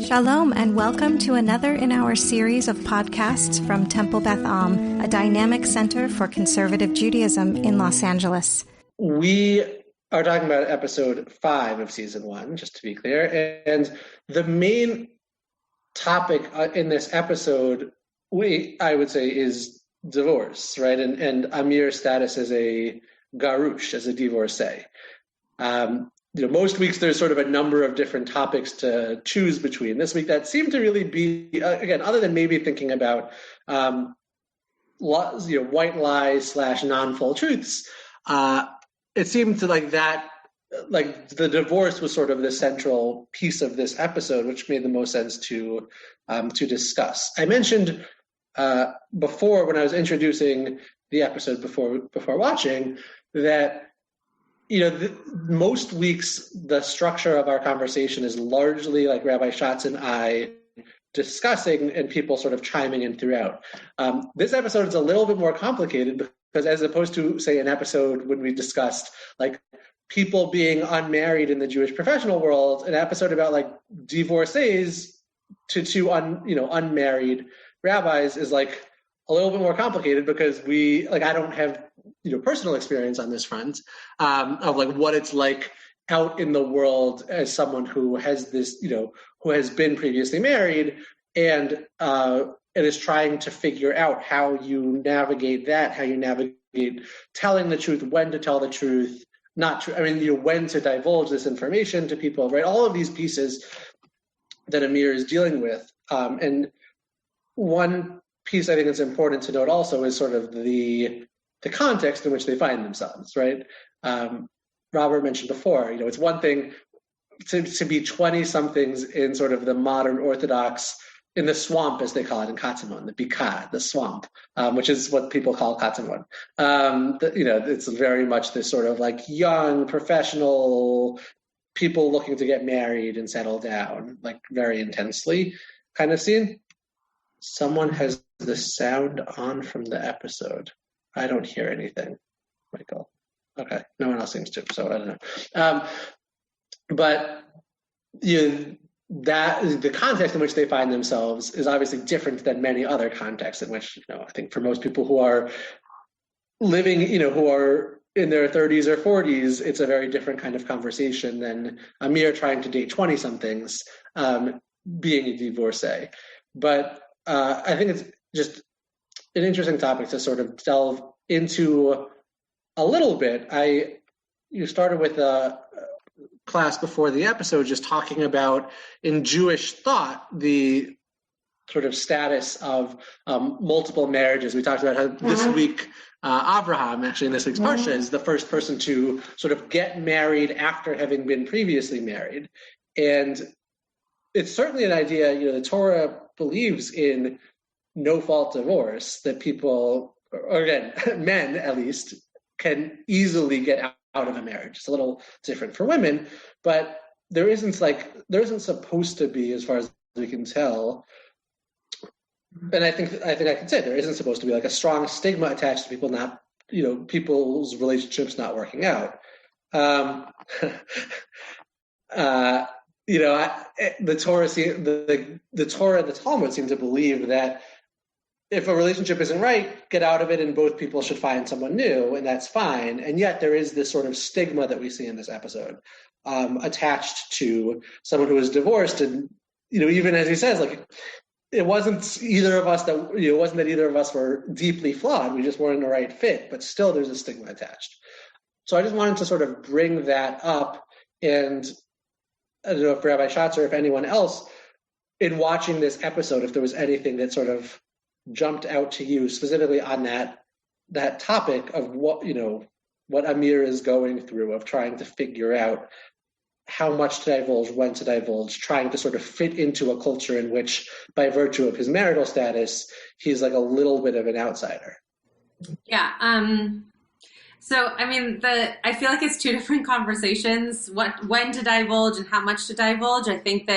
Shalom and welcome to another in our series of podcasts from Temple Beth Am, a dynamic center for conservative Judaism in Los Angeles. We are talking about episode 5 of season 1, just to be clear. And the main topic in this episode, I would say, is divorce, right? And Amir's status as a garush, as a divorcee. Most weeks there's sort of a number of different topics to choose between. This week that seemed to really be, again, other than maybe thinking about white lies / non-full truths, it seemed to like the divorce was sort of the central piece of this episode, which made the most sense to discuss. I mentioned before, when I was introducing the episode before watching, that most weeks the structure of our conversation is largely like Rabbi Schatz and I discussing and people sort of chiming in throughout. This episode is a little bit more complicated because, as opposed to, say, an episode when we discussed like people being unmarried in the Jewish professional world, an episode about like divorcees to two unmarried rabbis is like a little bit more complicated because I don't have personal experience on this front of like what it's like out in the world as someone who has this who has been previously married and is trying to figure out how you navigate that, how you navigate telling the truth, when to tell the truth, when to divulge this information to people, right? All of these pieces that Amir is dealing with. And one piece I think it's important to note also is sort of the context in which they find themselves, right? Robert mentioned before, it's one thing to be 20-somethings in sort of the modern Orthodox, in the swamp, as they call it in Katzimon, the Bika, the swamp, which is what people call Katzimon. It's very much this sort of like young, professional people looking to get married and settle down, like very intensely kind of scene. Someone has the sound on from the episode. I don't hear anything, Michael. Okay, no one else seems to, so I don't know. But that the context in which they find themselves is obviously different than many other contexts in which, I think for most people who are living, who are in their 30s or 40s, it's a very different kind of conversation than Amir trying to date 20-somethings, being a divorcee. But I think it's just an interesting topic to sort of delve into a little bit. You started with a class before the episode just talking about, in Jewish thought, the sort of status of multiple marriages. We talked about how this week Abraham, actually in this week's Parsha, is the first person to sort of get married after having been previously married. And it's certainly an idea, the Torah believes in no-fault divorce, that people, or again, men at least, can easily get out of a marriage. It's a little different for women, but there isn't supposed to be, as far as we can tell, and I think I can say there isn't supposed to be like a strong stigma attached to people not, people's relationships not working out. The Torah, the Torah and the Talmud seem to believe that if a relationship isn't right, get out of it, and both people should find someone new, and that's fine. And yet there is this sort of stigma that we see in this episode attached to someone who is divorced. And, even as he says, like, it wasn't either of us that, it wasn't that either of us were deeply flawed. We just weren't the right fit, but still there's a stigma attached. So I just wanted to sort of bring that up. And I don't know if Rabbi Schatz or if anyone else, in watching this episode, if there was anything that sort of jumped out to you specifically on that topic of what Amir is going through, of trying to figure out how much to divulge, when to divulge, trying to sort of fit into a culture in which, by virtue of his marital status, he's like a little bit of an outsider. Yeah. So, I feel like it's two different conversations, when to divulge and how much to divulge. I think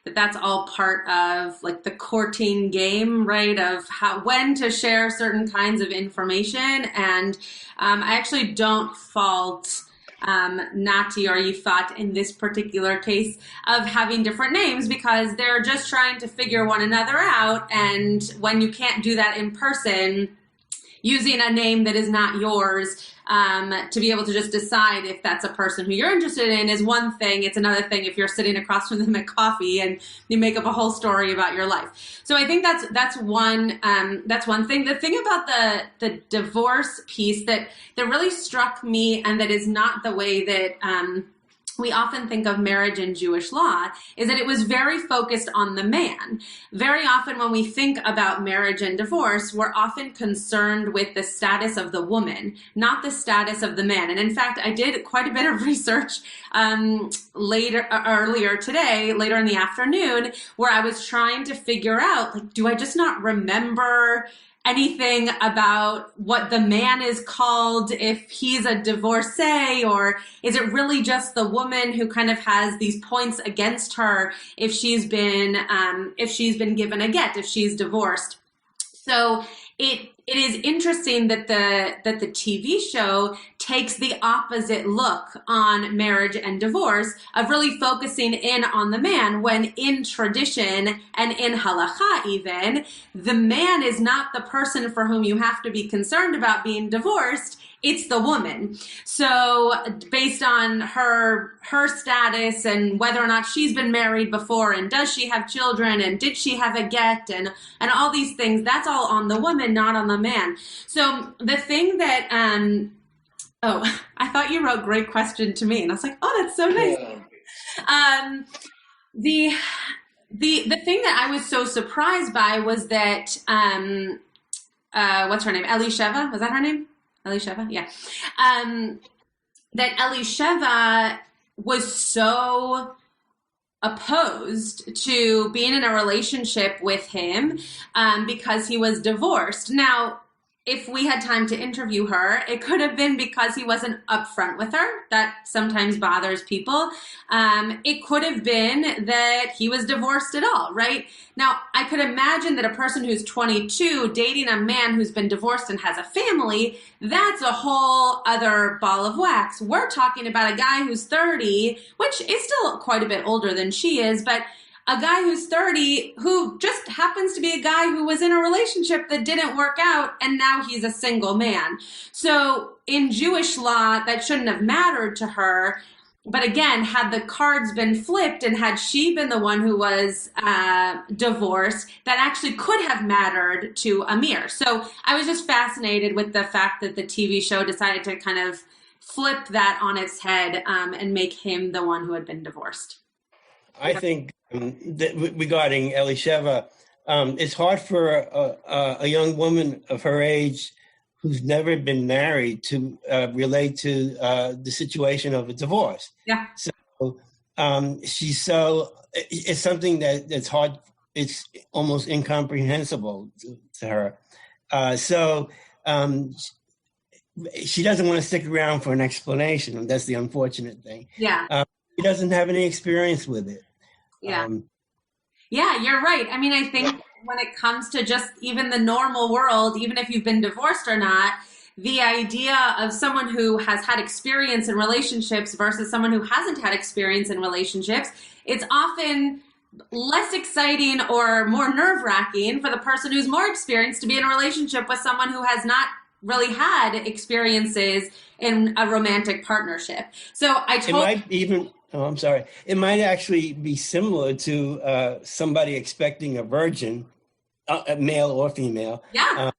that's all part of like the courting game, right? Of when to share certain kinds of information. And I actually don't fault Nati or Yifat in this particular case of having different names because they're just trying to figure one another out. And when you can't do that in person, using a name that is not yours to be able to just decide if that's a person who you're interested in is one thing. It's another thing if you're sitting across from them at coffee and you make up a whole story about your life. So I think that's one thing. The thing about the divorce piece that really struck me, and that is not the way that we often think of marriage in Jewish law, is that it was very focused on the man. Very often when we think about marriage and divorce, we're often concerned with the status of the woman, not the status of the man. And in fact, I did quite a bit of research earlier today, later in the afternoon, where I was trying to figure out, like, do I just not remember anything about what the man is called if he's a divorcee, or is it really just the woman who kind of has these points against her if she's been given a get, if she's divorced? So it is interesting that the TV show takes the opposite look on marriage and divorce, of really focusing in on the man, when in tradition and in halakha even, the man is not the person for whom you have to be concerned about being divorced. It's the woman. So based on her status and whether or not she's been married before, and does she have children, and did she have a get, and all these things, that's all on the woman, not on the man. So the thing that, I thought you wrote great question to me, and I was like, oh, that's so nice. Yeah. The thing that I was so surprised by was that, what's her name? Elisheva, was that her name? Elisheva, yeah. That Elisheva was so opposed to being in a relationship with him because he was divorced. Now, if we had time to interview her, it could have been because he wasn't upfront with her. That sometimes bothers people. It could have been that he was divorced at all, right? Now, I could imagine that a person who's 22 dating a man who's been divorced and has a family, that's a whole other ball of wax. We're talking about a guy who's 30, which is still quite a bit older than she is, but a guy who's 30 who just happens to be a guy who was in a relationship that didn't work out, and now he's a single man. So in Jewish law, that shouldn't have mattered to her. But again, had the cards been flipped and had she been the one who was divorced, that actually could have mattered to Amir. So I was just fascinated with the fact that the TV show decided to kind of flip that on its head and make him the one who had been divorced. I think that regarding Elisheva, it's hard for a young woman of her age who's never been married to relate to the situation of a divorce. Yeah. So it's something that's hard. It's almost incomprehensible to her. She doesn't want to stick around for an explanation. That's the unfortunate thing. Yeah. She doesn't have any experience with it. Yeah. Yeah, you're right. I mean, I think when it comes to just even the normal world, even if you've been divorced or not, the idea of someone who has had experience in relationships versus someone who hasn't had experience in relationships, it's often less exciting or more nerve-wracking for the person who's more experienced to be in a relationship with someone who has not really had experiences in a romantic partnership. So I'm sorry. It might actually be similar to somebody expecting a virgin, male or female. Yeah.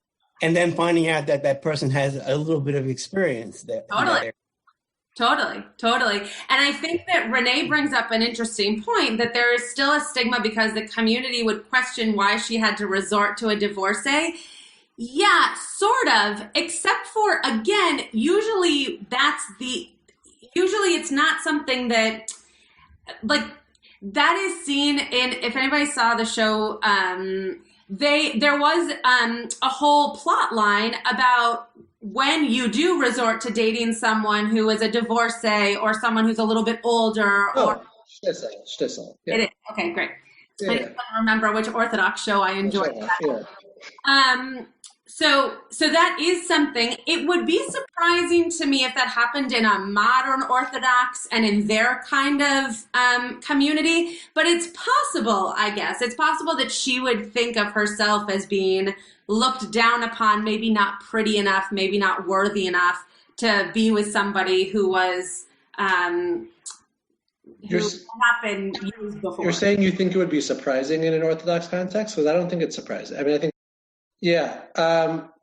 And then finding out that that person has a little bit of experience there. Totally. And I think that Renee brings up an interesting point, that there is still a stigma because the community would question why she had to resort to a divorcee. Yeah, sort of, except for, again, usually it's not something that, like, that is seen in, if anybody saw the show, there was a whole plot line about when you do resort to dating someone who is a divorcee or someone who's a little bit older. Shtisel. Yeah. It is. Okay, great. Yeah. I just don't remember which Orthodox show I enjoyed. So that is something. It would be surprising to me if that happened in a modern Orthodox and in their kind of community, but it's possible, I guess. It's possible that she would think of herself as being looked down upon, maybe not pretty enough, maybe not worthy enough to be with somebody who was who had been used before. You're saying you think it would be surprising in an Orthodox context? Because I don't think it's surprising. I mean, I think, yeah.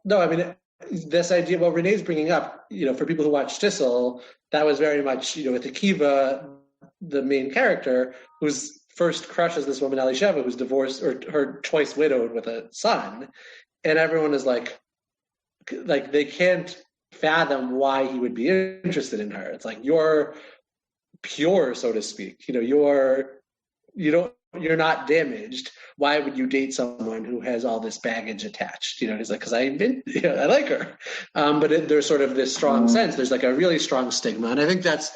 No, I mean, this idea, well, Renee's bringing up, for people who watch Shtisel, that was very much, with Akiva, the main character, whose first crush is this woman, Elisheva, who's divorced, or her twice widowed with a son. And everyone is like they can't fathom why he would be interested in her. It's like, you're pure, so to speak. You're not damaged. Why would you date someone who has all this baggage attached? He's like, because I like her. But there's sort of this strong sense. There's like a really strong stigma. And I think that's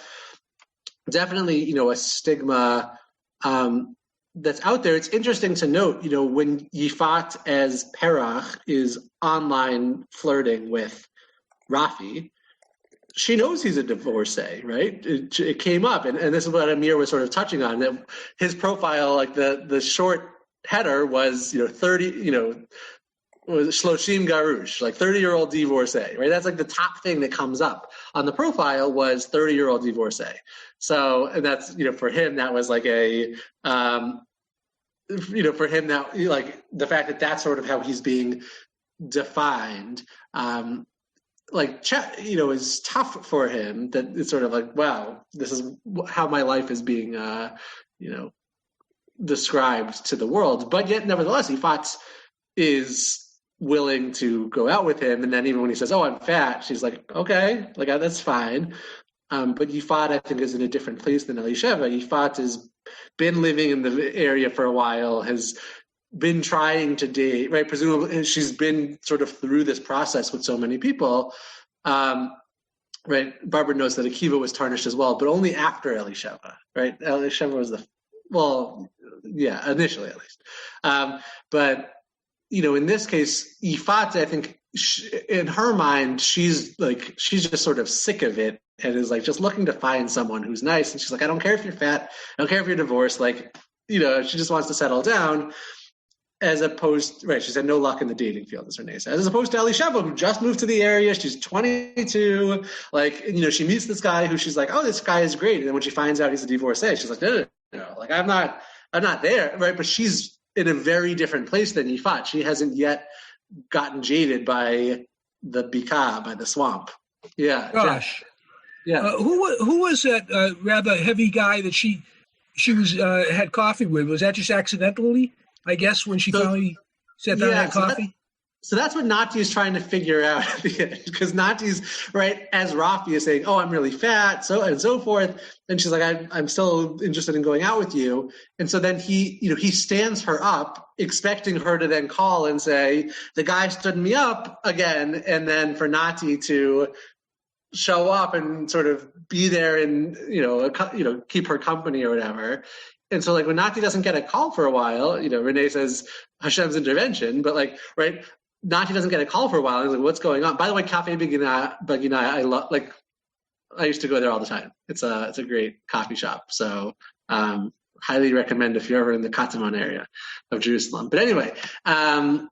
definitely, a stigma that's out there. It's interesting to note, when Yifat as Perach is online flirting with Rafi, she knows he's a divorcee, right? It came up, and this is what Amir was sort of touching on, that his profile, like the short header was, 30, was Shloshim Garush, like 30-year-old divorcee, right? That's like the top thing that comes up on the profile was 30-year-old divorcee. So, and that's, for him, that was like a, for him, that, like the fact that that's sort of how he's being defined, is tough for him, that it's sort of like, wow, this is how my life is being, described to the world. But yet, nevertheless, Yifat is willing to go out with him. And then even when he says, oh, I'm fat, she's like, okay, like, that's fine. But Yifat, I think, is in a different place than Elisheva. Yifat has been living in the area for a while, has been trying to date, right? Presumably she's been sort of through this process with so many people, right? Barbara knows that Akiva was tarnished as well, but only after Elisheva, right? Elisheva was initially at least. But, in this case, Yifat, I think in her mind, she's just sort of sick of it and is like just looking to find someone who's nice. And she's like, I don't care if you're fat. I don't care if you're divorced. Like, she just wants to settle down. As opposed, right, she's had no luck in the dating field, as Renee says, as opposed to Elisheva, who just moved to the area. She's 22. Like, she meets this guy who she's like, oh, this guy is great. And then when she finds out he's a divorcee, she's like, no, like, I'm not there, right? But she's in a very different place than Yifat. She hasn't yet gotten jaded by the bika, by the swamp. Yeah. Gosh. Yeah. Who was that rather heavy guy that she was had coffee with? Was that just accidentally, I guess, when she finally sat down and had coffee? So that's what Nati is trying to figure out, because Nati's, right, as Rafi is saying, oh, I'm really fat, so and so forth. And she's like, I'm still interested in going out with you. And so then he stands her up, expecting her to then call and say, the guy stood me up again. And then for Nati to show up and sort of be there and, keep her company or whatever. And so, like, when Nati doesn't get a call for a while, Renee says Hashem's intervention, but, like, right, Nati doesn't get a call for a while. He's like, what's going on? By the way, Cafe Bagina, I love, like, I used to go there all the time. It's a great coffee shop. So highly recommend if you're ever in the Katamon area of Jerusalem. But anyway, a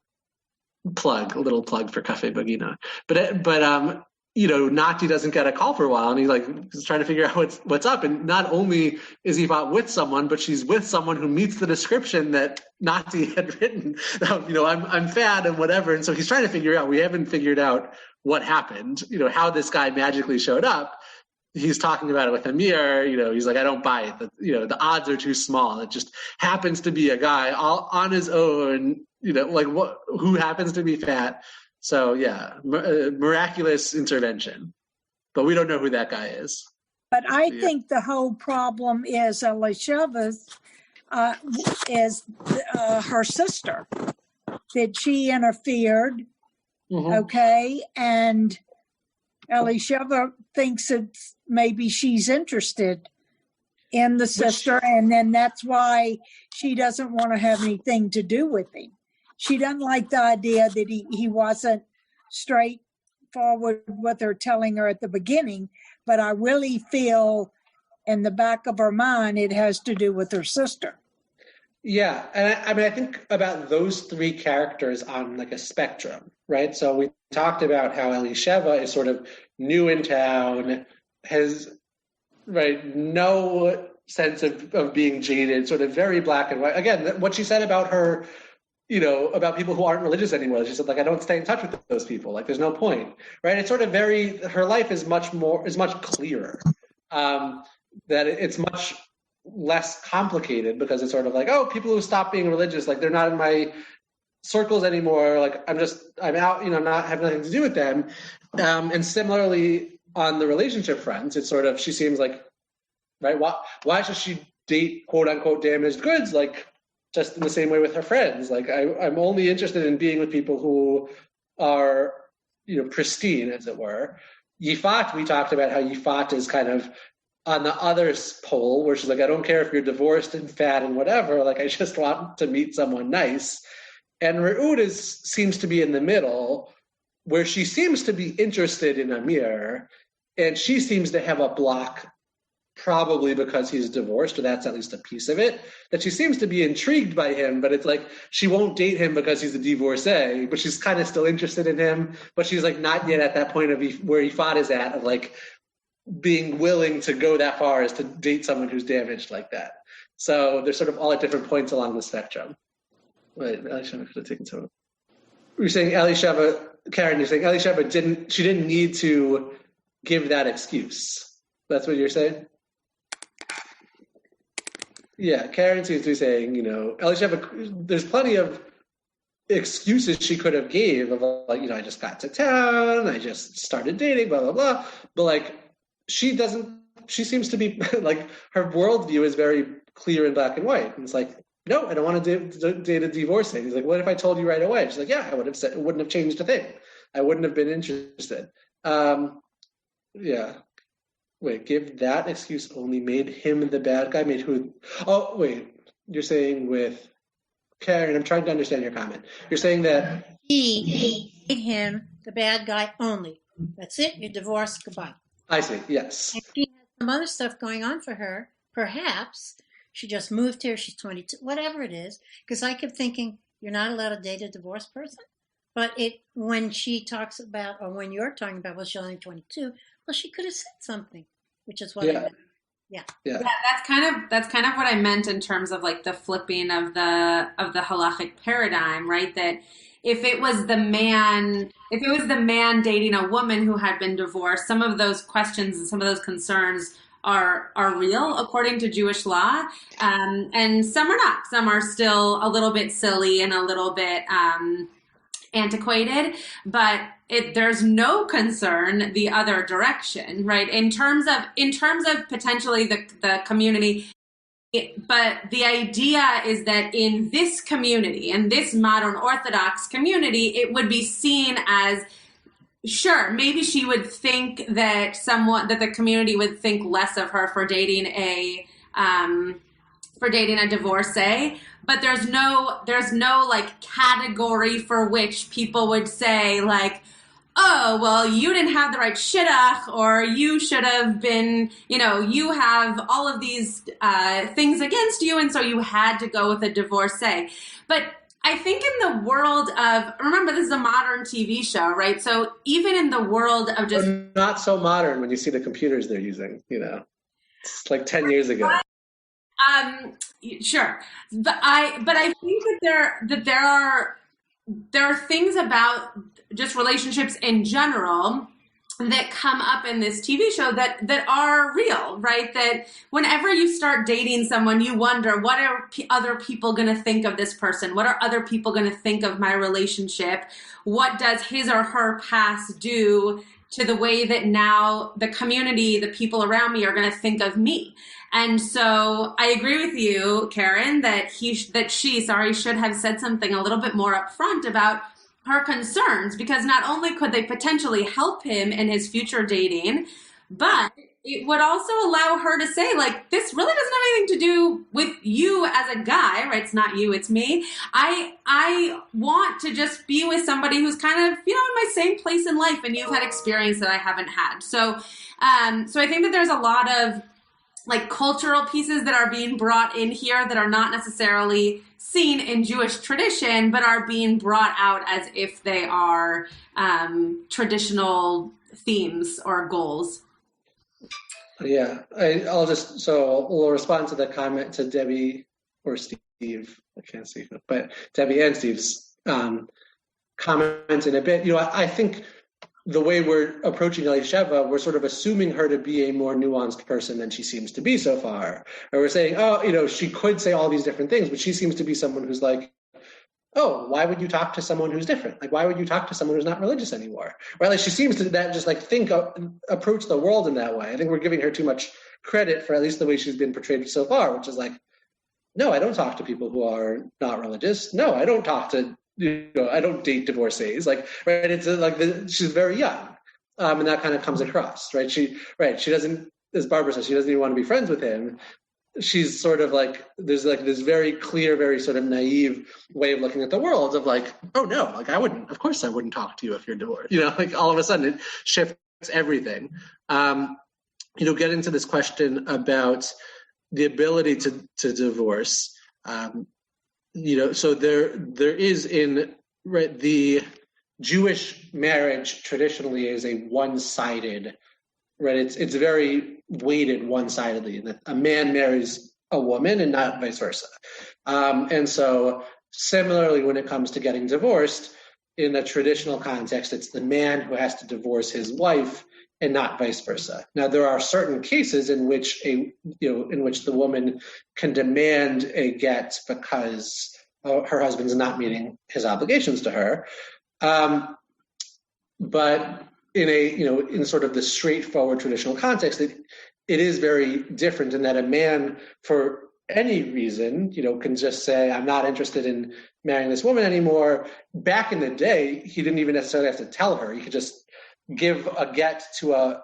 little plug for Cafe Bagina. But Nati doesn't get a call for a while, and he's trying to figure out what's up. And not only is he with someone, but she's with someone who meets the description that Nati had written. I'm fat and whatever. And so he's trying to figure out. We haven't figured out what happened. How this guy magically showed up. He's talking about it with Amir. He's like, I don't buy it. The odds are too small. It just happens to be a guy all on his own. Who happens to be fat. So, yeah, miraculous intervention. But we don't know who that guy is. But I think the whole problem is Elisheva's, is her sister, that she interfered, okay? And Elisheva thinks it's maybe she's interested in the sister, and then that's why she doesn't want to have anything to do with him. She doesn't like the idea that he wasn't straightforward what they're telling her at the beginning, but I really feel in the back of her mind it has to do with her sister. Yeah, and I mean, I think about those three characters on like a spectrum, right? So we talked about how Elisheva is sort of new in town, has no sense of being jaded, sort of very black and white. Again, what she said about her, about people who aren't religious anymore, she said, like, I don't stay in touch with those people. Like, there's no point, right? It's sort of her life is much clearer. That it's much less complicated because it's sort of like, oh, people who stop being religious, like they're not in my circles anymore. Like I'm out, not have nothing to do with them. And similarly on the relationship fronts, it's sort of, she seems like, right, why should she date quote unquote damaged goods? Like just in the same way with her friends. Like I'm only interested in being with people who are, pristine, as it were. Yifat, we talked about how Yifat is kind of on the other pole where she's like, I don't care if you're divorced and fat and whatever, like I just want to meet someone nice. And Re'ud seems to be in the middle where she seems to be interested in Amir and she seems to have a block probably because he's divorced, or that's at least a piece of it, that she seems to be intrigued by him, but it's like she won't date him because he's a divorcee, but she's kind of still interested in him, but she's like not yet at that point of where Yifat is at of like being willing to go that far as to date someone who's damaged like that. So they're sort of all at different points along the spectrum. Wait, Elisheva could have taken some. You're saying Elisheva, Karen, you're saying Elisheva didn't need to give that excuse. That's what you're saying? Yeah, Karen seems to be saying, Elisheva, there's plenty of excuses she could have gave of like, I just got to town, I just started dating, blah, blah, blah. But like, she seems to be like, her worldview is very clear in black and white. And it's like, no, I don't want to date a divorcee. He's like, what if I told you right away? She's like, yeah, I would have said, it wouldn't have changed a thing. I wouldn't have been interested. Yeah. Wait, give that excuse only made him the bad guy? Made who? Oh, wait, you're saying with Karen, I'm trying to understand your comment. You're saying that he made him the bad guy only. That's it. You're divorced. Goodbye. I see. Yes. And she has some other stuff going on for her. Perhaps she just moved here. She's 22, whatever it is. Because I kept thinking you're not allowed to date a divorced person. But when she talks about, or when you're talking about, well, she's only 22. Well, she could have said something, which is what I meant. Yeah, that's kind of what I meant in terms of like the flipping of the halachic paradigm, right? That if it was the man dating a woman who had been divorced, some of those questions and some of those concerns are real according to Jewish law, and some are not. Some are still a little bit silly and a little bit antiquated, but there's no concern the other direction, right? In terms of potentially the community. But the idea is that in this community, in this modern Orthodox community, it would be seen as, sure, maybe she would think that the community would think less of her for dating a divorcee, but there's no like category for which people would say like, oh, well, you didn't have the right shidduch, or you should have been, you have all of these things against you, and so you had to go with a divorcee. But I think in the world of, remember, this is a modern TV show, right? So even in the world of just... Not so modern when you see the computers they're using, It's like 10 years ago. Sure. But I think that there are things about just relationships in general that come up in this TV show that are real, right? That whenever you start dating someone, you wonder, what are other people going to think of this person? What are other people going to think of my relationship? What does his or her past do to the way that now the community, the people around me are going to think of me? And so I agree with you, Karen, that she should have said something a little bit more upfront about her concerns, because not only could they potentially help him in his future dating, but it would also allow her to say, like, this really doesn't have anything to do with you as a guy, right? It's not you, it's me. I want to just be with somebody who's kind of, in my same place in life, and you've had experience that I haven't had. So I think that there's a lot of like cultural pieces that are being brought in here that are not necessarily seen in Jewish tradition, but are being brought out as if they are traditional themes or goals. Yeah, we'll respond to the comment to Debbie or Steve. I can't see, but Debbie and Steve's comment in a bit. I think the way we're approaching Elisheva, we're sort of assuming her to be a more nuanced person than she seems to be so far. Or we're saying, she could say all these different things, but she seems to be someone who's like, oh, why would you talk to someone who's different? Like, why would you talk to someone who's not religious anymore? Right? Like, she seems to approach the world in that way. I think we're giving her too much credit for at least the way she's been portrayed so far, which is like, no, I don't talk to people who are not religious. No, I don't talk to, I don't date divorcees. Like, right? It's like she's very young, and that kind of comes across, right? She doesn't, as Barbara says, she doesn't even want to be friends with him. She's sort of like, there's like this very clear, very sort of naive way of looking at the world of like, oh no, like of course I wouldn't talk to you if you're divorced. Like all of a sudden it shifts everything. Get into this question about the ability to divorce. So there is the Jewish marriage traditionally is a one-sided, right? It's very weighted one-sidedly, that a man marries a woman and not vice versa. And so similarly, when it comes to getting divorced, in a traditional context, it's the man who has to divorce his wife and not vice versa. Now, there are certain cases in which the woman can demand a get because her husband's not meeting his obligations to her. But in sort of the straightforward traditional context, it is very different in that a man, for any reason, can just say, I'm not interested in marrying this woman anymore. Back in the day, he didn't even necessarily have to tell her. He could just give a get to a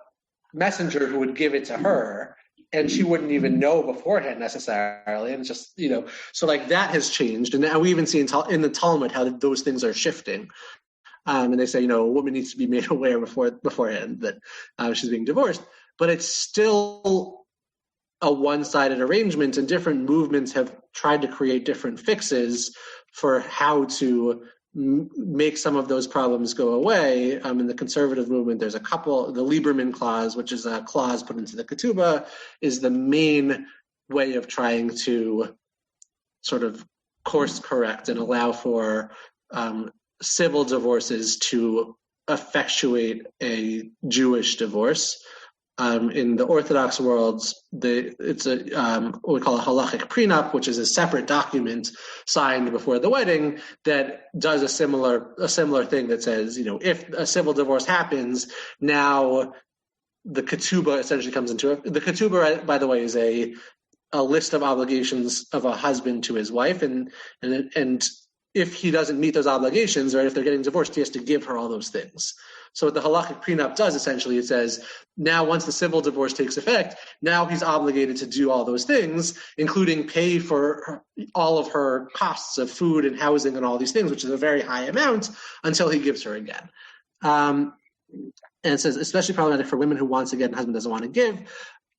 messenger who would give it to her, and she wouldn't even know beforehand necessarily. And just, so like that has changed. And now we even see in the Talmud how those things are shifting. And they say, a woman needs to be made aware beforehand that she's being divorced. But it's still a one-sided arrangement, and different movements have tried to create different fixes for how to make some of those problems go away. In the conservative movement, there's a couple. The Lieberman clause, which is a clause put into the ketubah, is the main way of trying to sort of course correct and allow for civil divorces to effectuate a Jewish divorce. In the Orthodox worlds, it's what we call a halachic prenup, which is a separate document signed before the wedding that does a similar thing that says, if a civil divorce happens, now the ketubah essentially comes into it. The ketubah, by the way, is a list of obligations of a husband to his wife, and if he doesn't meet those obligations, right, if they're getting divorced, he has to give her all those things. So what the halachic prenup does, essentially, it says, now once the civil divorce takes effect, now he's obligated to do all those things, including pay for all of her costs of food and housing and all these things, which is a very high amount, until he gives her again. And it says, especially problematic for women who wants to get and husband doesn't want to give,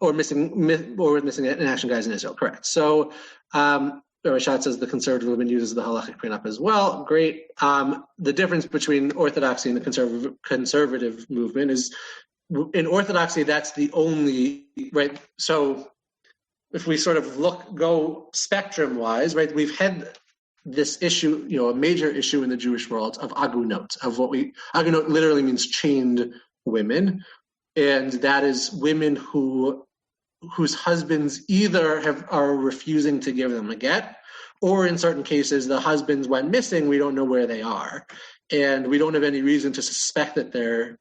or missing in action guys in Israel. Correct. So Rashad says the conservative movement uses the halachic prenup as well. Great. The difference between Orthodoxy and the conservative movement is, in Orthodoxy, that's the only, right? So if we sort of go spectrum-wise, right, we've had this issue, a major issue in the Jewish world of agunot, agunot literally means chained women, and that is women whose husbands either are refusing to give them a get, or in certain cases, the husbands went missing, we don't know where they are. And we don't have any reason to suspect that they're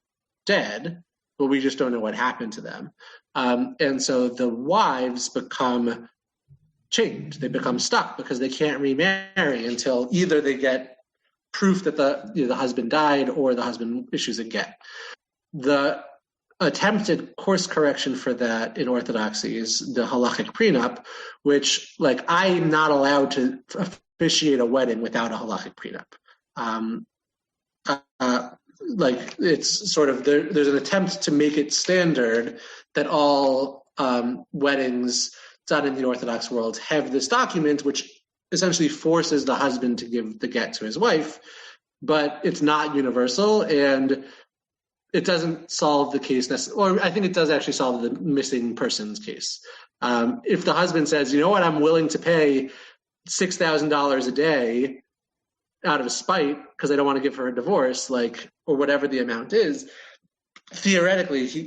dead, but we just don't know what happened to them. And so the wives become chained. They become stuck because they can't remarry until either they get proof that the husband died or the husband issues a get. The attempted course correction for that in Orthodoxy is the halachic prenup, which, like, I'm not allowed to officiate a wedding without a halachic prenup. Like, it's sort of, there's an attempt to make it standard that all weddings done in the Orthodox world have this document, which essentially forces the husband to give the get to his wife, but it's not universal, and it doesn't solve the case or I think it does actually solve the missing persons case. If the husband says, you know what, I'm willing to pay $6,000 a day out of spite because I don't want to give her a divorce, like, or whatever the amount is, theoretically, he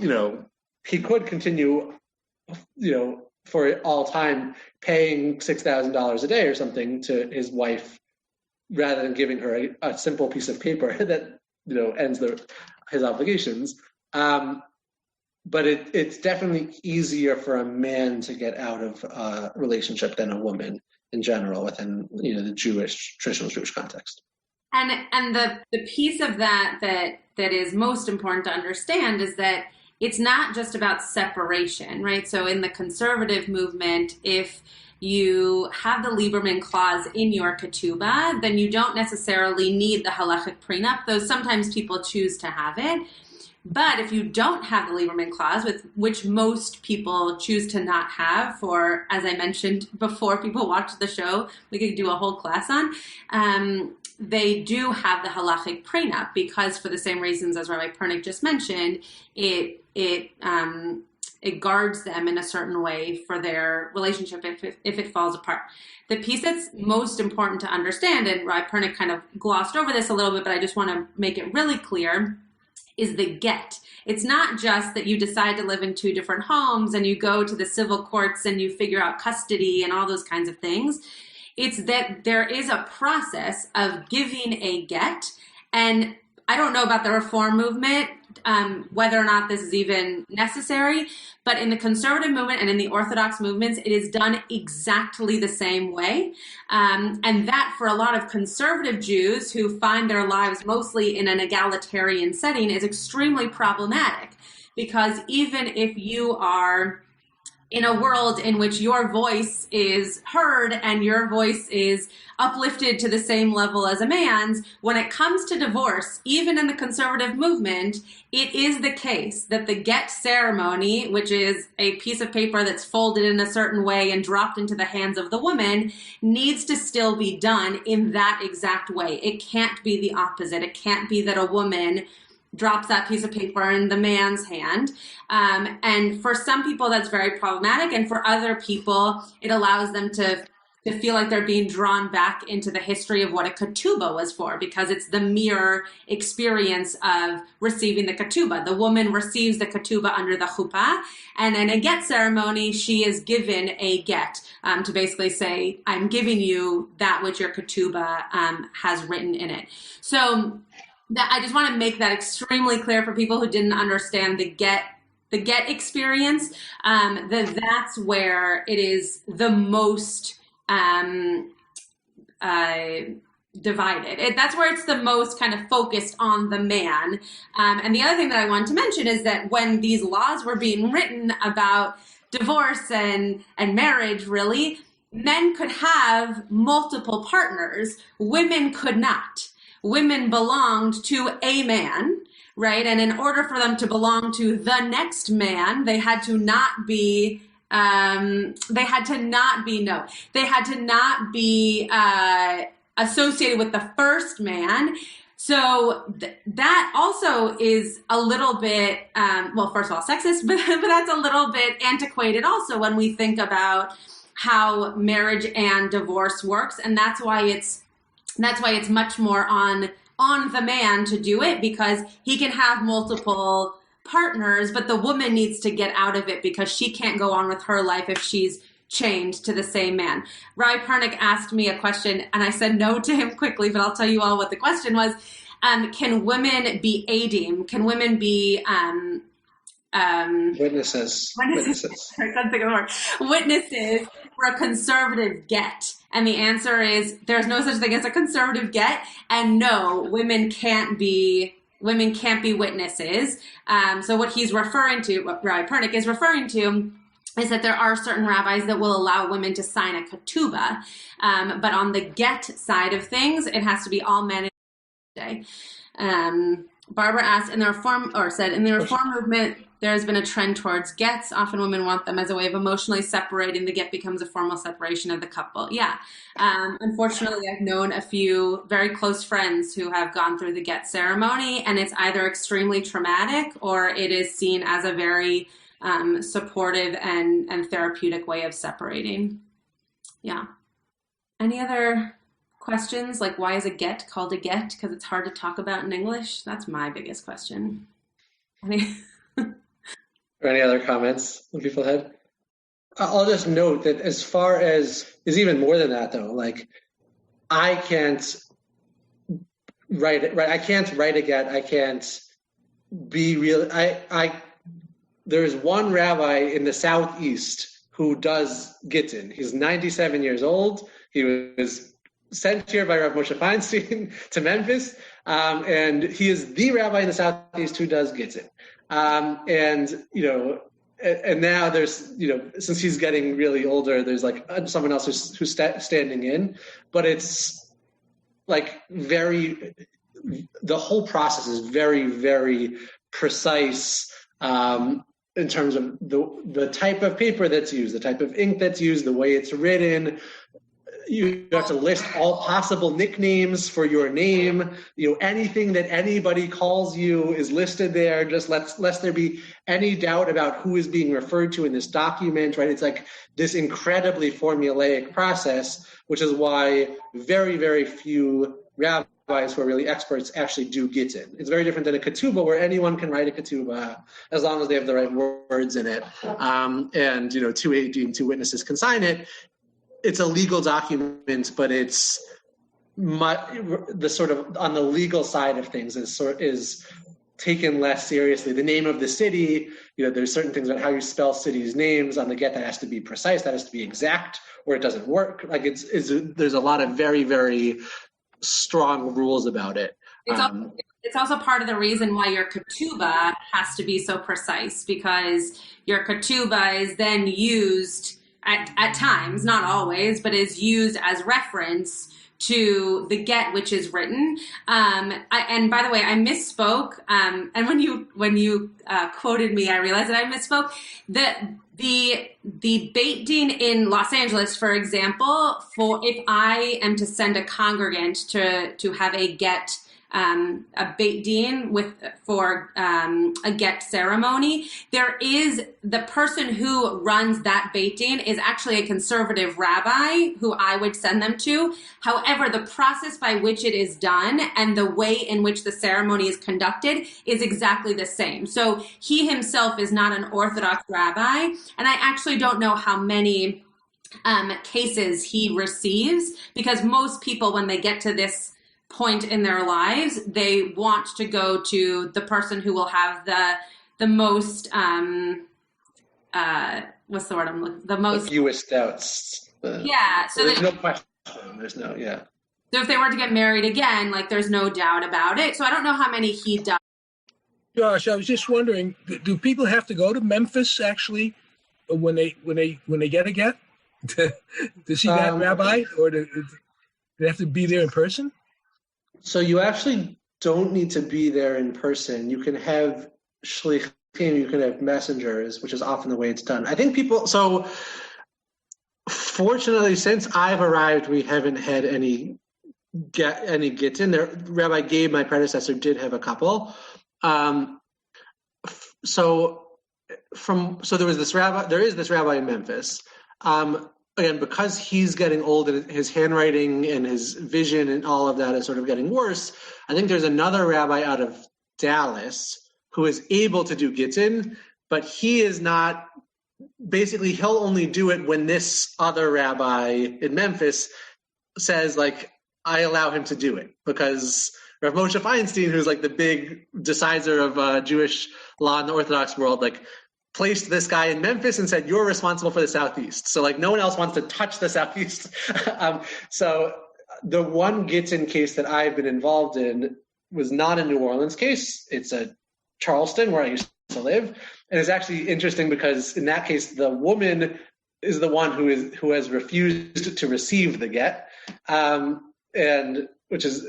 could continue, for all time paying $6,000 a day or something to his wife rather than giving her a simple piece of paper that, ends his obligations. But it's definitely easier for a man to get out of a relationship than a woman in general within, the traditional Jewish context. And the piece of that is most important to understand is that it's not just about separation, right? So in the conservative movement, if you have the Lieberman clause in your ketubah, then you don't necessarily need the halachic prenup, though sometimes people choose to have it. But if you don't have the Lieberman clause, which most people choose to not have for, as I mentioned before, people watch the show, we could do a whole class on, they do have the halachic prenup because for the same reasons as Rabbi Pernick just mentioned, it guards them in a certain way for their relationship if it falls apart. The piece that's most important to understand, and Rabbi Pernick kind of glossed over this a little bit, but I just want to make it really clear, is the get. It's not just that you decide to live in two different homes and you go to the civil courts and you figure out custody and all those kinds of things. It's that there is a process of giving a get. And I don't know about the Reform movement, whether or not this is even necessary, but in the conservative movement and in the Orthodox movements, it is done exactly the same way. And that for a lot of conservative Jews who find their lives mostly in an egalitarian setting is extremely problematic, because even if you are in a world in which your voice is heard and your voice is uplifted to the same level as a man's, when it comes to divorce, even in the conservative movement, it is the case that the get ceremony, which is a piece of paper that's folded in a certain way and dropped into the hands of the woman, needs to still be done in that exact way. It can't be the opposite. It can't be that a woman drops that piece of paper in the man's hand. And for some people, that's very problematic. And for other people, it allows them to feel like they're being drawn back into the history of what a ketubah was for, because it's the mere experience of receiving the ketubah. The woman receives the ketubah under the chuppah, and in a get ceremony, she is given a get to basically say, I'm giving you that which your ketubah has written in it. So I just want to make that extremely clear for people who didn't understand the get experience. That's where it is the most divided. That's where it's the most kind of focused on the man. And the other thing that I wanted to mention is that when these laws were being written about divorce and marriage, really, men could have multiple partners. Women could not. Women belonged to a man, right? And in order for them to belong to the next man, they had to not be associated with the first man. So that also is a little bit, first of all, sexist, but that's a little bit antiquated also when we think about how marriage and divorce works. And that's why it's much more on the man to do it, because he can have multiple partners, but the woman needs to get out of it because she can't go on with her life if she's chained to the same man. Rabbi Pernick asked me a question and I said no to him quickly, but I'll tell you all what the question was. Can women be adim? Can women be witnesses? I can't think of the word. Witnesses for a conservative get. And the answer is there's no such thing as a conservative get. And no, women can't be women can't be witnesses. So what he's referring to, what Rabbi Pernick is referring to, is that there are certain rabbis that will allow women to sign a ketubah, but on the get side of things, it has to be all men. Barbara asked, in the Reform movement, there has been a trend towards gets. Often women want them as a way of emotionally separating. The get becomes a formal separation of the couple. Yeah. Unfortunately, I've known a few very close friends who have gone through the get ceremony, and it's either extremely traumatic or it is seen as a very supportive and therapeutic way of separating. Yeah. Any other questions? Like, why is a get called a get? Because it's hard to talk about in English. That's my biggest question. Or any other comments that people had? I'll just note that as far as is even more than that, though. Like, I can't write it. Right? I can't write a get. I can't be real. There's one rabbi in the Southeast who does gittin. He's 97 years old. He was sent here by Rav Moshe Feinstein to Memphis, and he is the rabbi in the Southeast who does gittin. And now there's, since he's getting really older, there's like someone else who's standing in, but it's like the whole process is very, very precise, in terms of the type of paper that's used, the type of ink that's used, the way it's written. You have to list all possible nicknames for your name. Anything that anybody calls you is listed there, just lest there be any doubt about who is being referred to in this document, right? It's like this incredibly formulaic process, which is why very, very few rabbis who are really experts actually do gittin. It's very different than a ketubah, where anyone can write a ketubah as long as they have the right words in it. And two witnesses can sign it. It's a legal document, but it's the sort of on the legal side of things is taken less seriously. The name of the city, there's certain things about how you spell cities' names on the get that has to be precise, that has to be exact, or it doesn't work. Like there's a lot of very, very strong rules about it. It's also part of the reason why your ketubah has to be so precise, because your ketubah is then used at times, not always, but is used as reference to the get which is written. And by the way, I misspoke. And when you quoted me, I realized that I misspoke. The Beit Din in Los Angeles, for example, for if I am to send a congregant to have a get, a Beit Din for a get ceremony, there is the person who runs that Beit Din is actually a conservative rabbi who I would send them to. However, the process by which it is done and the way in which the ceremony is conducted is exactly the same. So he himself is not an Orthodox rabbi, and I actually don't know how many cases he receives, because most people, when they get to this point in their lives, they want to go to the person who will have the most what's the word I'm looking, the most, the fewest doubts. Yeah, so there's no question. Yeah. So if they were to get married again, like there's no doubt about it. So I don't know how many he does. Josh, I was just wondering, do people have to go to Memphis actually when they get a get to see that rabbi, or do they have to be there in person? So you actually don't need to be there in person. You can have shlichim, you can have messengers, which is often the way it's done. I think so fortunately, since I've arrived, we haven't had any gittin. There, Rabbi Gabe, my predecessor, did have a couple. So there is this rabbi in Memphis. Again, because he's getting old and his handwriting and his vision and all of that is sort of getting worse, I think there's another rabbi out of Dallas who is able to do gittin, but he is not. Basically, he'll only do it when this other rabbi in Memphis says, like, I allow him to do it, because Rav Moshe Feinstein, who's like the big decider of Jewish law in the Orthodox world, like, placed this guy in Memphis and said, you're responsible for the Southeast. So like no one else wants to touch the Southeast. So the one gittin case that I've been involved in, was not a New Orleans case. It's a Charleston, where I used to live. And it's actually interesting because in that case, the woman is the one who has refused to receive the get. And which is,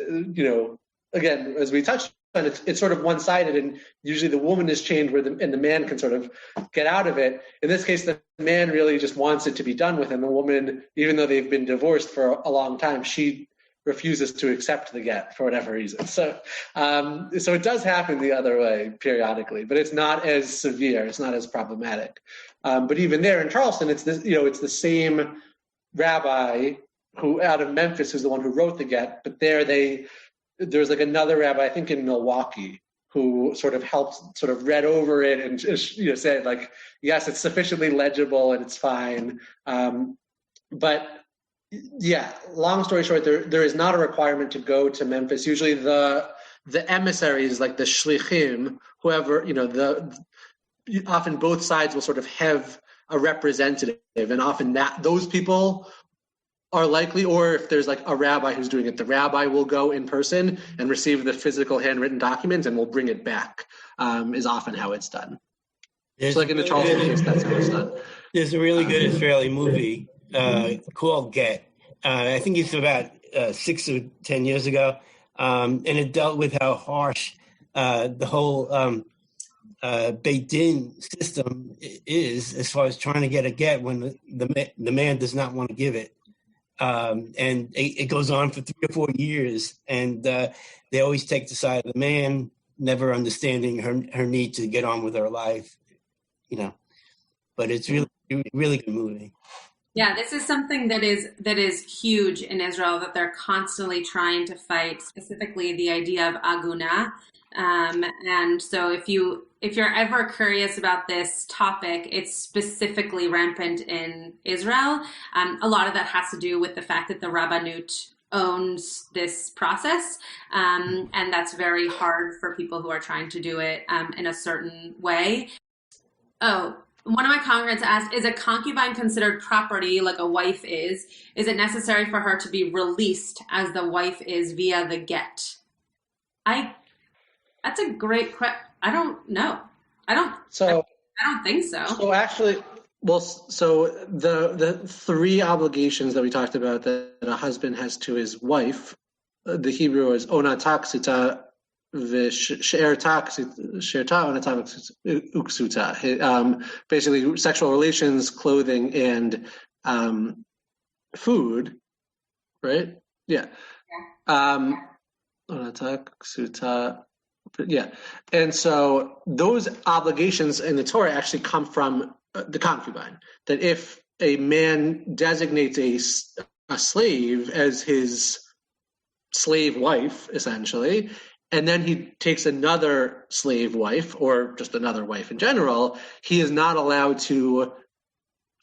again, as we touched on, it's sort of one-sided, and usually the woman is chained and the man can sort of get out of it. In this case, the man really just wants it to be done with, and the woman, even though they've been divorced for a long time, she refuses to accept the get for whatever reason. So it does happen the other way periodically, but it's not as severe. It's not as problematic. But even there in Charleston, it's the same rabbi who out of Memphis who's the one who wrote the get. But there's like another rabbi, I think in Milwaukee, who sort of helped, sort of read over it and said like, yes, it's sufficiently legible and it's fine. But yeah, long story short, there is not a requirement to go to Memphis. Usually the emissaries, like the shlichim, whoever, often both sides will sort of have a representative, and often those people are likely, or if there's like a rabbi who's doing it, the rabbi will go in person and receive the physical handwritten document and will bring it back, is often how it's done. So like in the Charleston case, that's how it's done. There's a really good Israeli movie called Get. I think it's about 6 or 10 years ago. And it dealt with how harsh the whole Beit Din system is as far as trying to get a get when the man does not want to give it. And it goes on for 3 or 4 years. And they always take the side of the man, never understanding her need to get on with her life, But it's really, really good movie. Yeah, this is something that is huge in Israel, that they're constantly trying to fight, specifically the idea of aguna. And so if you're ever curious about this topic, it's specifically rampant in Israel. A lot of that has to do with the fact that the Rabbanut owns this process. And that's very hard for people who are trying to do it in a certain way. Oh, one of my congregants asked, is a concubine considered property like a wife is? Is it necessary for her to be released as the wife is via the get? That's a great question. I don't know. I don't think so. So actually, so the 3 obligations that we talked about that a husband has to his wife, the Hebrew is onatak sita v'she'erta onatak uksuta. Basically, sexual relations, clothing, and food, right? Yeah. Onatak suta. Yeah, and so those obligations in the Torah actually come from the concubine. That if a man designates a slave as his slave wife, essentially, and then he takes another slave wife, or just another wife in general, he is not allowed to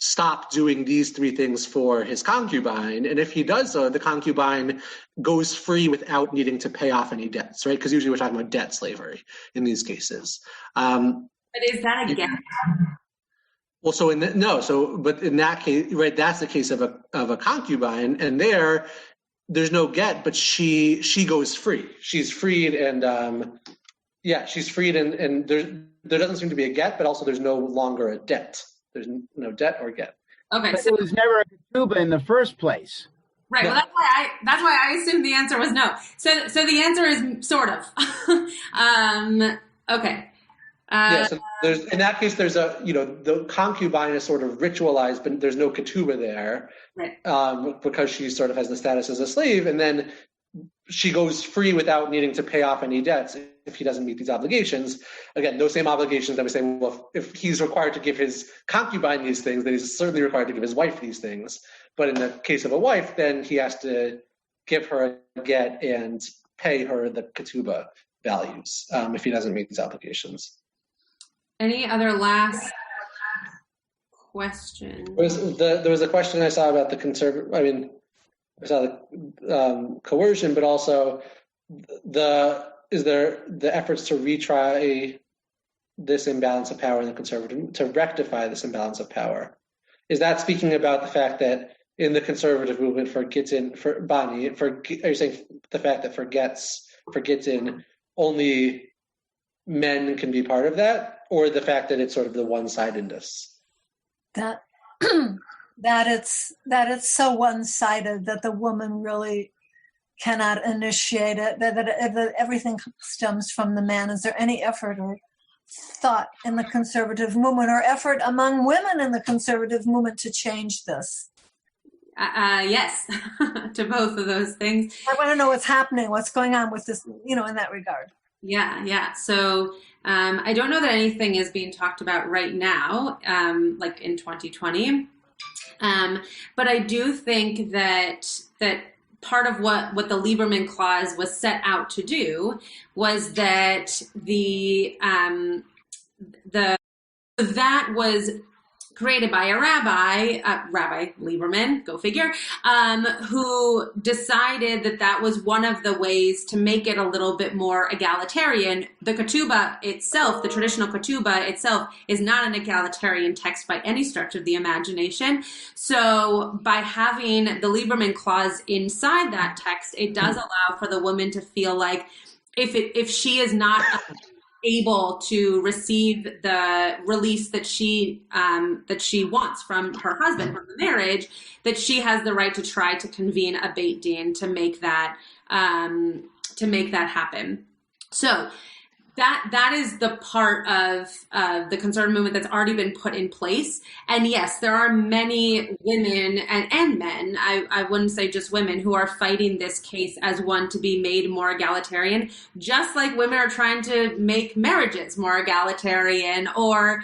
stop doing these 3 things for his concubine. And if he does so, the concubine goes free without needing to pay off any debts, right? Because usually we're talking about debt slavery in these cases. But is that a get? Well, but in that case, right, that's the case of a concubine, and there's no get, but she goes free. She's freed, and she's freed, and there doesn't seem to be a get, but also there's no longer a debt. There's no debt or get. Okay, but it was never a ketubah in the first place. Right. No. Well, that's why I assumed the answer was no. So the answer is sort of. Okay. So there's, in that case, there's the concubine is sort of ritualized, but there's no ketubah there, right? Because she sort of has the status as a slave, and then she goes free without needing to pay off any debts if he doesn't meet these obligations. Again, those same obligations that we say, well, if he's required to give his concubine these things, then he's certainly required to give his wife these things. But in the case of a wife, then he has to give her a get and pay her the ketubah values if he doesn't meet these obligations. Any other last questions? There was a question I saw about the I saw the coercion, but also is there the efforts to retry this imbalance of power in the conservative, to rectify this imbalance of power? Is that speaking about the fact that in the conservative movement are you saying the fact that for gets for Gittin, only men can be part of that, or the fact that it's sort of the one-sidedness? That it's so one-sided that the woman really cannot initiate it, that everything stems from the man. Is there any effort or thought in the conservative movement, or effort among women in the conservative movement, to change this? Yes, to both of those things. I want to know what's happening, what's going on with this, in that regard. Yeah. So I don't know that anything is being talked about right now, like in 2020. But I do think that part of what the Lieberman Clause was set out to do was that that was created by a rabbi, Rabbi Lieberman, go figure, who decided that was one of the ways to make it a little bit more egalitarian. The ketubah itself, the traditional ketubah itself, is not an egalitarian text by any stretch of the imagination. So by having the Lieberman Clause inside that text, it does allow for the woman to feel like if she is not able to receive the release that she wants from her husband from the marriage, that she has the right to try to convene a Beit Din to make that happen. So that is the part of the conservative movement that's already been put in place. And yes, there are many women and men, I wouldn't say just women, who are fighting this case as one to be made more egalitarian, just like women are trying to make marriages more egalitarian, or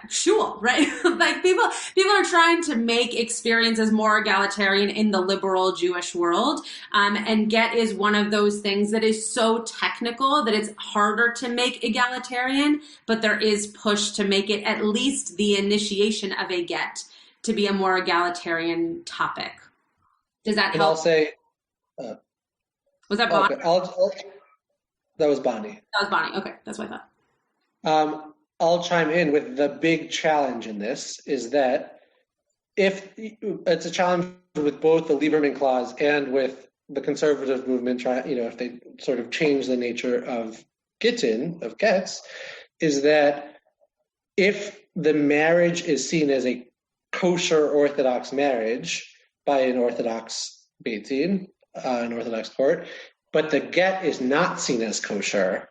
shul, right? Like people are trying to make experiences more egalitarian in the liberal Jewish world. And get is one of those things that is so technical that it's harder to make egalitarian, but there is push to make it at least the initiation of a get to be a more egalitarian topic. Does that help? And I'll say, was that Bonnie? Okay, that was Bonnie. That was Bonnie. Okay, that's what I thought. I'll chime in with the big challenge in this is that if it's a challenge with both the Lieberman Clause and with the conservative movement, if they sort of change the nature of Gittin, of gets, is that if the marriage is seen as a kosher Orthodox marriage by an Orthodox Beit Din, an Orthodox court, but the get is not seen as kosher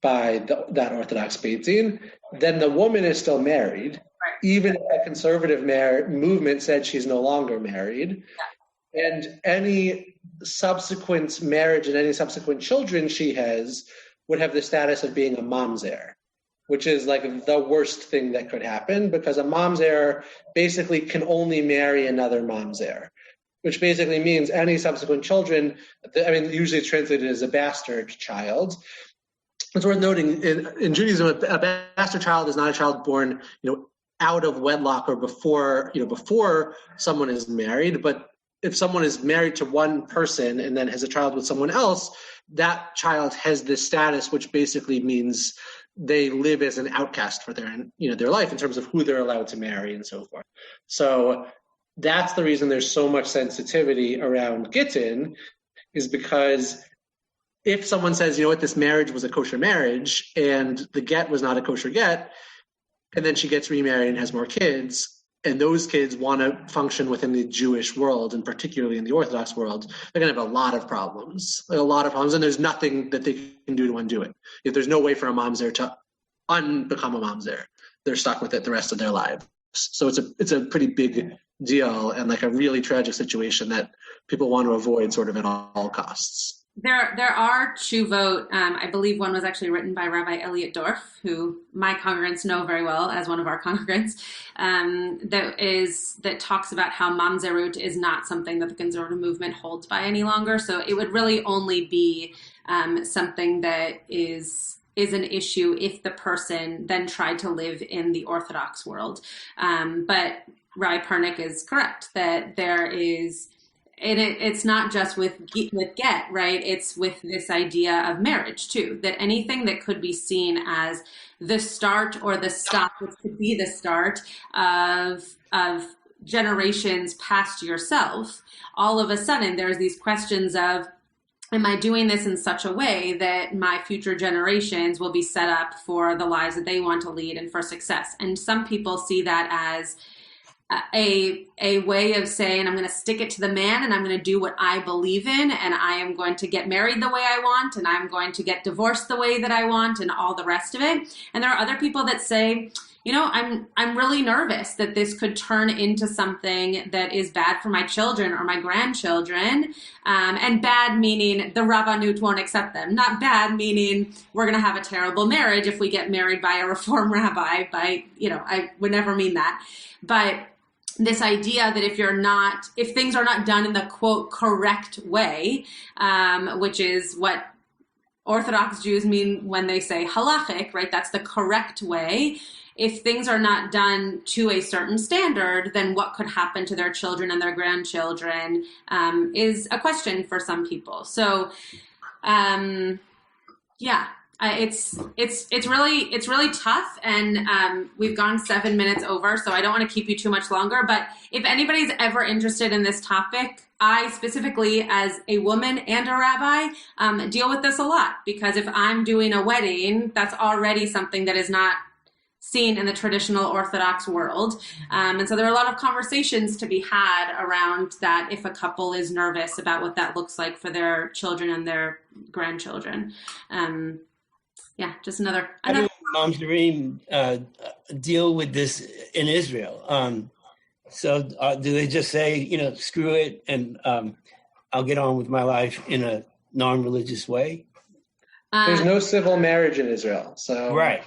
by that Orthodox Beit Din, then the woman is still married, right, even if the conservative movement said she's no longer married. Yeah. And any subsequent marriage and any subsequent children she has would have the status of being a mamzer, which is like the worst thing that could happen, because a mamzer basically can only marry another mamzer, which basically means any subsequent children, usually it's translated as a bastard child. It's worth noting in Judaism, a bastard child is not a child born, out of wedlock or before someone is married. But if someone is married to one person and then has a child with someone else, that child has this status, which basically means they live as an outcast for their life in terms of who they're allowed to marry and so forth. So that's the reason there's so much sensitivity around Gittin, is because if someone says, this marriage was a kosher marriage and the get was not a kosher get, and then she gets remarried and has more kids, and those kids want to function within the Jewish world, and particularly in the Orthodox world, they're going to have a lot of problems, and there's nothing that they can do to undo it. If there's no way for a mamzer to unbecome a mamzer, they're stuck with it the rest of their lives. So it's a pretty big deal, and like a really tragic situation that people want to avoid sort of at all costs. There are tshuvot. I believe one was actually written by Rabbi Elliot Dorff, who my congregants know very well as one of our congregants, that talks about how mamzerut is not something that the conservative movement holds by any longer. So it would really only be something that is an issue if the person then tried to live in the Orthodox world. But Rabbi Pernick is correct that there is. And it's not just with get, right? It's with this idea of marriage too, that anything that could be seen as the start or the stop, which could be the start of generations past yourself, all of a sudden there's these questions of, am I doing this in such a way that my future generations will be set up for the lives that they want to lead and for success? And some people see that as a way of saying, I'm going to stick it to the man and I'm going to do what I believe in, and I am going to get married the way I want, and I'm going to get divorced the way that I want, and all the rest of it. And there are other people that say, you know, I'm really nervous that this could turn into something that is bad for my children or my grandchildren. And bad meaning the Rabbanut won't accept them. Not bad meaning we're going to have a terrible marriage if we get married by a Reform rabbi. I would never mean that. But this idea that if things are not done in the quote correct way, which is what Orthodox Jews mean when they say halachic, right? That's the correct way. If things are not done to a certain standard, then what could happen to their children and their grandchildren is a question for some people. So, it's really tough, and we've gone 7 minutes over, so I don't want to keep you too much longer. But if anybody's ever interested in this topic, I specifically, as a woman and a rabbi, deal with this a lot, because if I'm doing a wedding, that's already something that is not seen in the traditional Orthodox world. And so there are a lot of conversations to be had around that if a couple is nervous about what that looks like for their children and their grandchildren. Just another. How do Mamzerim deal with this in Israel? So do they just say, screw it, and I'll get on with my life in a non-religious way? There's no civil marriage in Israel, so right.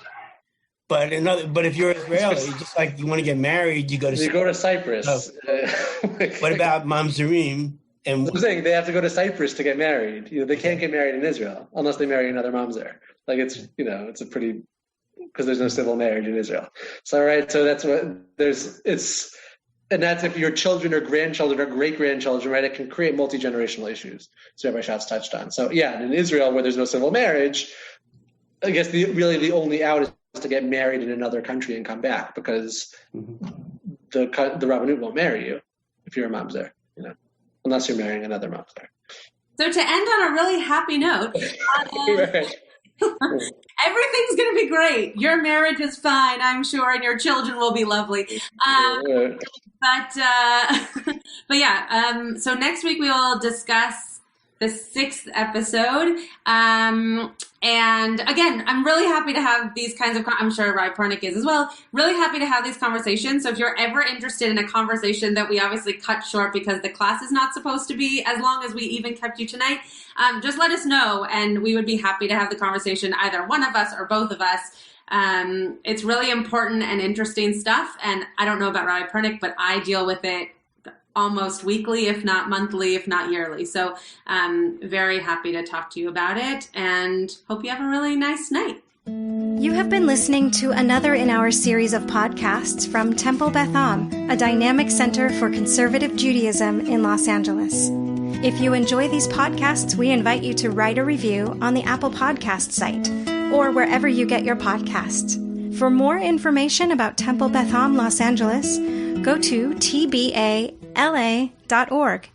But if you're Israeli, just like you want to get married, you go to Cyprus. What about Mamzerim? And I'm saying they have to go to Cyprus to get married. They can't get married in Israel unless they marry another mamzer. Like it's a pretty, because there's no civil marriage in Israel. So right, so that's what and that's if your children or grandchildren or great grandchildren, right? It can create multi-generational issues. So Rabbi Schatz touched on. So yeah, in Israel where there's no civil marriage, I guess the only out is to get married in another country and come back, because the Rabbanut won't marry you if you're a mamzer, unless you're marrying another mamzer. So to end on a really happy note, everything's going to be great. Your marriage is fine, I'm sure, and your children will be lovely. So next week we will discuss the 6th episode. And again, I'm really happy to have these kinds of, I'm sure Rabbi Pernick is as well, really happy to have these conversations. So if you're ever interested in a conversation that we obviously cut short because the class is not supposed to be as long as we even kept you tonight, just let us know, and we would be happy to have the conversation, either one of us or both of us. It's really important and interesting stuff. And I don't know about Rabbi Pernick, but I deal with it almost weekly, if not monthly, if not yearly. So very happy to talk to you about it, and hope you have a really nice night. You have been listening to another in our series of podcasts from Temple Beth Am, a dynamic center for conservative Judaism in Los Angeles. If you enjoy these podcasts, we invite you to write a review on the Apple Podcast site or wherever you get your podcasts. For more information about Temple Beth Am Los Angeles, go to tbala.org.